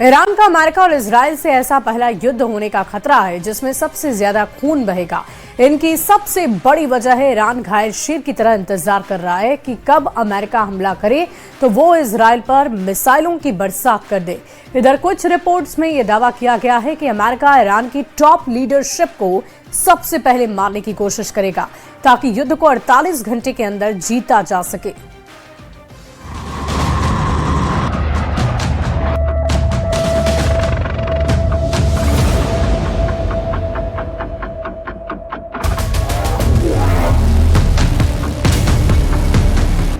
Iran का America और Israel से ऐसा पहला युद्ध होने का खतरा है जिसमें सबसे ज्यादा खून बहेगा। इनकी सबसे बड़ी वजह है ईरान घायल शेर की तरह इंतजार कर रहा है कि कब अमेरिका हमला करे तो वो इजराइल पर मिसाइलों की बरसात कर दे। इधर कुछ रिपोर्ट्स में यह दावा किया गया है कि अमेरिका ईरान की टॉप लीडरशिप को सबसे पहले मारने की कोशिश करेगा ताकि युद्ध को 48 घंटे के अंदर जीता जा सके।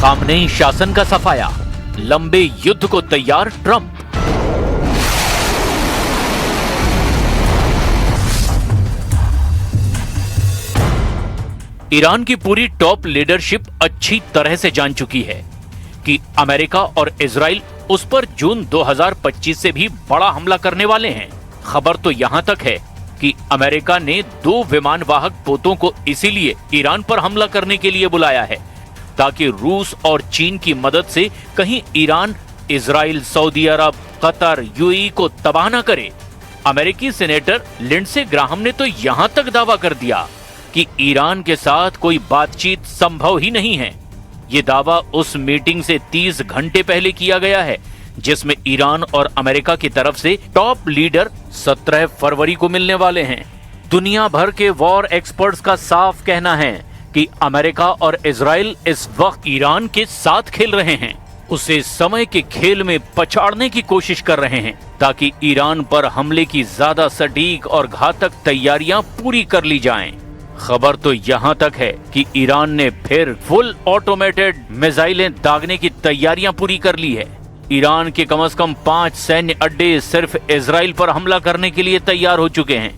खामनेई शासन का सफाया, लंबे युद्ध को तैयार ट्रंप। ईरान की पूरी टॉप लीडरशिप अच्छी तरह से जान चुकी है कि अमेरिका और इजराइल उस पर जून 2025 से भी बड़ा हमला करने वाले हैं। खबर तो यहां तक है कि अमेरिका ने 2 विमान वाहक पोतों को इसीलिए ईरान पर हमला करने के लिए बुलाया है ताकि रूस और चीन की मदद से कहीं ईरान, इजराइल, सऊदी अरब, कतर, यूएई को तबाह न करे। अमेरिकी सेनेटर लिंडसे ग्राहम ने तो यहां तक दावा कर दिया कि ईरान के साथ कोई बातचीत संभव ही नहीं है। ये दावा उस मीटिंग से 30 घंटे पहले किया गया है जिसमें ईरान और अमेरिका की तरफ से टॉप लीडर 17 फरवरी को मिलने वाले हैं। दुनिया भर के वॉर एक्सपर्ट्स का साफ कहना है कि अमेरिका और इजराइल इस वक्त ईरान के साथ खेल रहे हैं, उसे समय के खेल में पछाड़ने की कोशिश कर रहे हैं ताकि ईरान पर हमले की ज्यादा सटीक और घातक तैयारियां पूरी कर ली जाएं। खबर तो यहां तक है कि ईरान ने फिर फुल ऑटोमेटेड मिसाइलें दागने की तैयारियां पूरी कर ली है। ईरान के कम से कम 5 सैन्य अड्डे सिर्फ इजराइल पर हमला करने के लिए तैयार हो चुके हैं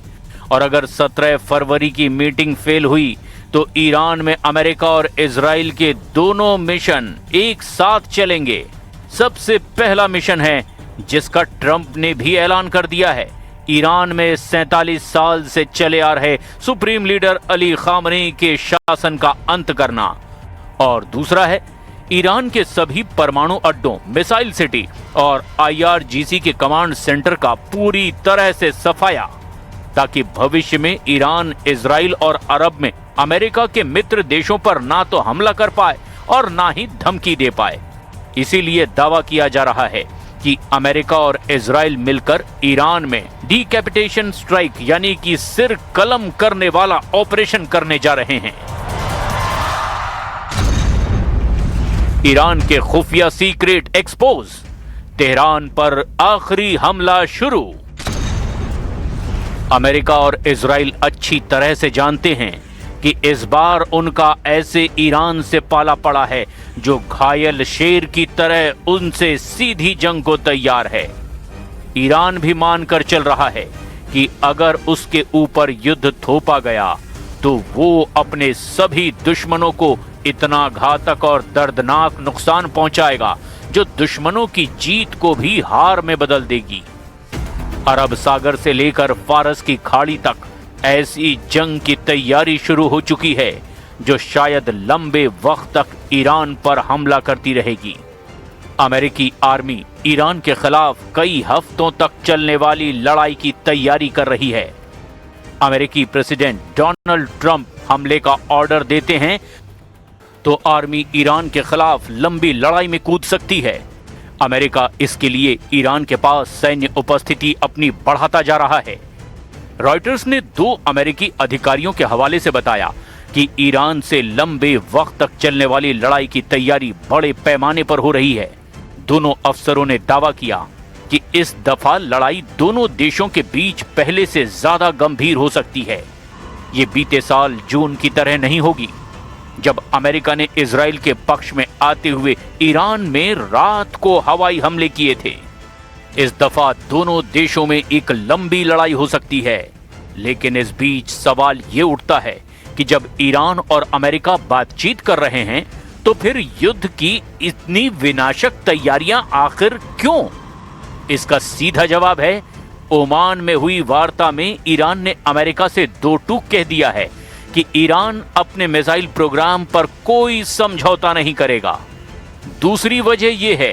और अगर 17 फरवरी की मीटिंग फेल हुई तो ईरान में अमेरिका और इजराइल के दोनों मिशन एक साथ चलेंगे। सबसे पहला मिशन है जिसका ट्रंप ने भी ऐलान कर दिया है, ईरान में 47 साल से चले आ रहे सुप्रीम लीडर अली खामनेई के शासन का अंत करना। और दूसरा है ईरान के सभी परमाणु अड्डों, मिसाइल सिटी और IRGC के कमांड सेंटर का पूरी तरह से सफाया ताकि भविष्य में ईरान, इजराइल और अरब में अमेरिका के मित्र देशों पर ना तो हमला कर पाए और ना ही धमकी दे पाए। इसीलिए दावा किया जा रहा है कि अमेरिका और इजराइल मिलकर ईरान में डिकैपिटेशन स्ट्राइक यानी कि सिर कलम करने वाला ऑपरेशन करने जा रहे हैं। ईरान के खुफिया सीक्रेट एक्सपोज, तेहरान पर आखिरी हमला शुरू। अमेरिका और इजराइल अच्छी तरह से जानते हैं कि इस बार उनका ऐसे ईरान से पाला पड़ा है जो घायल शेर की तरह उनसे सीधी जंग को तैयार है। ईरान भी मानकर चल रहा है कि अगर उसके ऊपर युद्ध थोपा गया तो वो अपने सभी दुश्मनों को इतना घातक और दर्दनाक नुकसान पहुंचाएगा जो दुश्मनों की जीत को भी हार में बदल देगी। अरब सागर से लेकर फारस की खाड़ी तक ऐसी जंग की तैयारी शुरू हो चुकी है जो शायद लंबे वक्त तक ईरान पर हमला करती रहेगी। अमेरिकी आर्मी ईरान के खिलाफ कई हफ्तों तक चलने वाली लड़ाई की तैयारी कर रही है। अमेरिकी प्रेसिडेंट डोनाल्ड ट्रंप हमले का ऑर्डर देते हैं तो आर्मी ईरान के खिलाफ लंबी लड़ाई में कूद सकती है। अमेरिका इसके लिए ईरान के पास सैन्य उपस्थिति अपनी बढ़ाता जा रहा है। रॉयटर्स ने 2 अमेरिकी अधिकारियों के हवाले से बताया कि ईरान से लंबे वक्त तक चलने वाली लड़ाई की तैयारी बड़े पैमाने पर हो रही है। दोनों अफसरों ने दावा किया कि इस दफा लड़ाई दोनों देशों के बीच पहले से ज्यादा गंभीर हो सकती है। ये बीते साल जून की तरह नहीं होगी जब अमेरिका ने इजराइल के पक्ष में आते हुए ईरान में रात को हवाई हमले किए थे। इस दफा दोनों देशों में एक लंबी लड़ाई हो सकती है, लेकिन इस बीच सवाल ये उठता है कि जब ईरान और अमेरिका बातचीत कर रहे हैं तो फिर युद्ध की इतनी विनाशक तैयारियां आखिर क्यों? इसका सीधा जवाब है, ओमान में हुई वार्ता में ईरान ने अमेरिका से दो टूक कह दिया है कि ईरान अपने मिसाइल प्रोग्राम पर कोई समझौता नहीं करेगा। दूसरी वजह यह है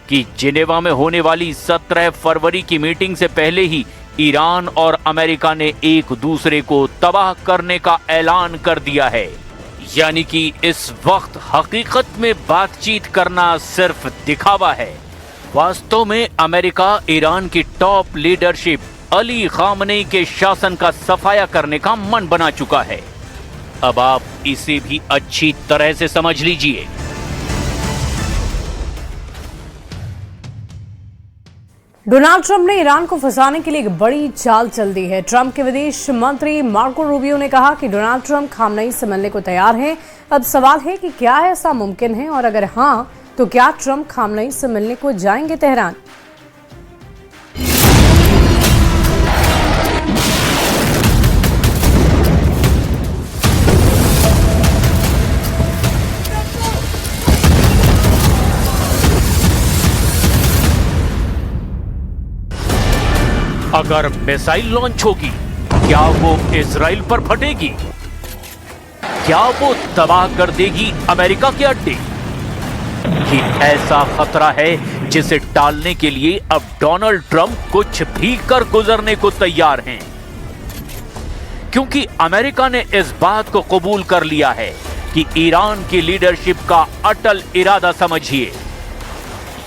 कि जिनेवा में होने वाली 17 फरवरी की मीटिंग से पहले ही ईरान और अमेरिका ने एक दूसरे को तबाह करने का ऐलान कर दिया है। यानी कि इस वक्त हकीकत में बातचीत करना सिर्फ दिखावा है। वास्तव में अमेरिका ईरान की टॉप लीडरशिप अली खामनेई के शासन का सफाया करने का मन बना चुका है। अब आप इसे भी अच्छी तरह से समझ लीजिए। डोनाल्ड ट्रंप ने ईरान को फंसाने के लिए एक बड़ी चाल चल दी है। ट्रंप के विदेश मंत्री मार्को रूबियो ने कहा कि डोनाल्ड ट्रंप खामनेई से मिलने को तैयार हैं। अब सवाल है कि क्या ऐसा मुमकिन है, और अगर हाँ तो क्या ट्रंप खामनेई से मिलने को जाएंगे तेहरान? अगर मिसाइल लॉन्च होगी, क्या वो इजराइल पर फटेगी? क्या वो तबाह कर देगी अमेरिका के अड्डे? कि ऐसा खतरा है जिसे टालने के लिए अब डोनाल्ड ट्रंप कुछ भी कर गुजरने को तैयार हैं, क्योंकि अमेरिका ने इस बात को कबूल कर लिया है कि ईरान की लीडरशिप का अटल इरादा समझिए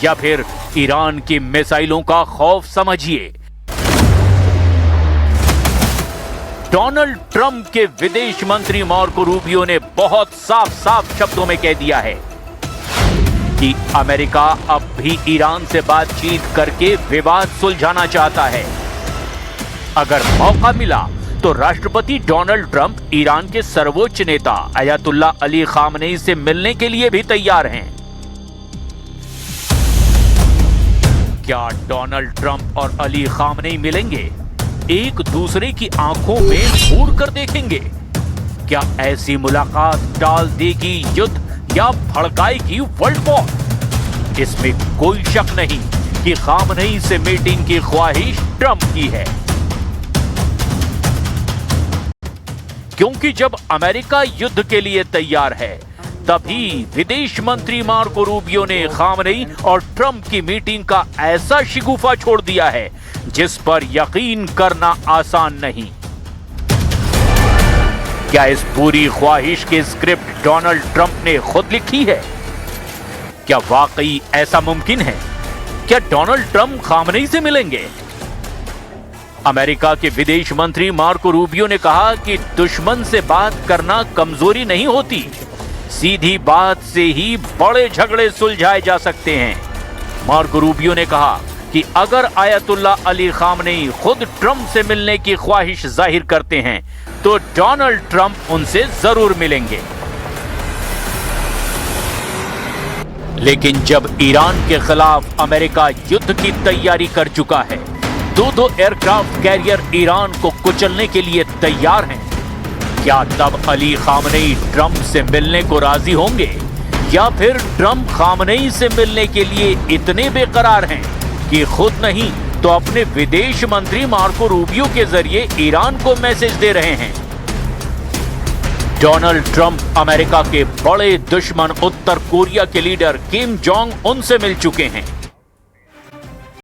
या फिर ईरान की मिसाइलों का खौफ समझिए। डोनाल्ड ट्रंप के विदेश मंत्री मार्को रूबियो ने बहुत साफ साफ शब्दों में कह दिया है कि अमेरिका अब भी ईरान से बातचीत करके विवाद सुलझाना चाहता है। अगर मौका मिला तो राष्ट्रपति डोनाल्ड ट्रंप ईरान के सर्वोच्च नेता अयातुल्ला अली खामनेई से मिलने के लिए भी तैयार हैं। क्या डोनाल्ड ट्रंप और अली खामनेई मिलेंगे? एक दूसरे की आंखों में घूर कर देखेंगे? क्या ऐसी मुलाकात टाल देगी युद्ध या भड़काएगी वर्ल्ड वॉर? इसमें कोई शक नहीं कि खामनेई से मीटिंग की ख्वाहिश ट्रंप की है, क्योंकि जब अमेरिका युद्ध के लिए तैयार है तभी विदेश मंत्री मार्को रूबियो ने खामनेई और ट्रंप की मीटिंग का ऐसा शिगुफा छोड़ दिया है जिस पर यकीन करना आसान नहीं। क्या इस पूरी ख्वाहिश की स्क्रिप्ट डोनाल्ड ट्रंप ने खुद लिखी है? क्या वाकई ऐसा मुमकिन है? क्या डोनाल्ड ट्रंप खामनेई से मिलेंगे? अमेरिका के विदेश मंत्री मार्को रूबियो ने कहा कि दुश्मन से बात करना कमजोरी नहीं होती, सीधी बात से ही बड़े झगड़े सुलझाए जा सकते हैं। मार्को रूबियो ने कहा कि अगर आयतुल्ला अली खामनेई खुद ट्रंप से मिलने की ख्वाहिश जाहिर करते हैं तो डोनाल्ड ट्रंप उनसे जरूर मिलेंगे। लेकिन जब ईरान के खिलाफ अमेरिका युद्ध की तैयारी कर चुका है, दो एयरक्राफ्ट कैरियर ईरान को कुचलने के लिए तैयार हैं, क्या तब अली खामनेई ट्रंप से मिलने को राजी होंगे, या फिर ट्रंप खामनेई से मिलने के लिए इतने बेकरार हैं कि खुद नहीं तो अपने विदेश मंत्री मार्को रूबियो के जरिए ईरान को मैसेज दे रहे हैं? डोनाल्ड ट्रंप अमेरिका के बड़े दुश्मन उत्तर कोरिया के लीडर किम जोंग उन से मिल चुके हैं।